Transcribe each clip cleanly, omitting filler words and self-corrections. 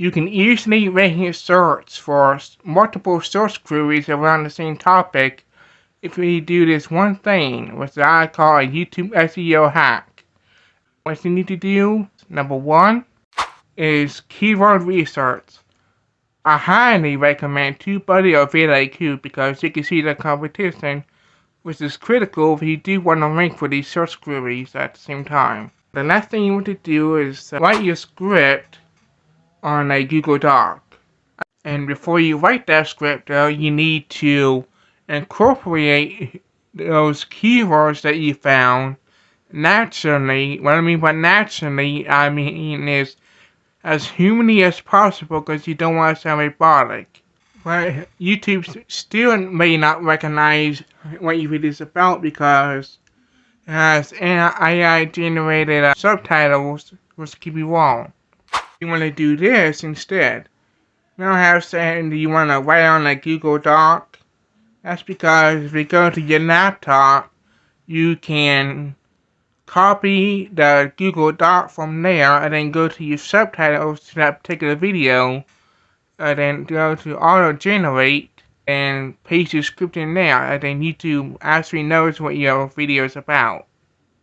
You can easily rank a search for multiple search queries around the same topic if you do this one thing, which I call a YouTube SEO hack. What you need to do, number one, is keyword research. I highly recommend TubeBuddy or vidIQ because you can see the competition, which is critical if you do want to rank for these search queries at the same time. The next thing you want to do is write your script on a Google Doc. And before you write that script, though, you need to incorporate those keywords that you found naturally. What I mean by naturally, I mean is as humanly as possible, because you don't want to sound robotic. But YouTube still may not recognize what your video is about because it has AI generated subtitles which could be wrong. You want to do this instead. You don't have saying you want to write on a Google Doc. That's because if you go to your laptop, you can copy the Google Doc from there and then go to your subtitles to that particular video and then go to auto generate and paste your script in there, and then YouTube actually knows what your video is about.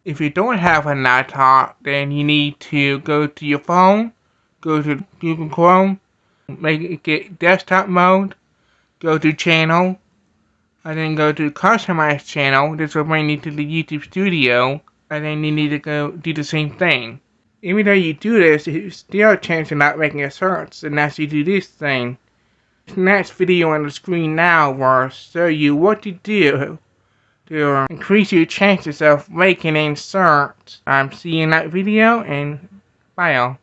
If you don't have a laptop, then you need to go to your phone, go to Google Chrome, make it desktop mode, go to channel, and then go to customize channel. This will bring you to the YouTube studio, and then you need to go do the same thing. Even though you do this, there's still a chance of not making a search unless you do this thing. This next video on the screen now will show you what to do to increase your chances of making a search. See you in that video, and bye all.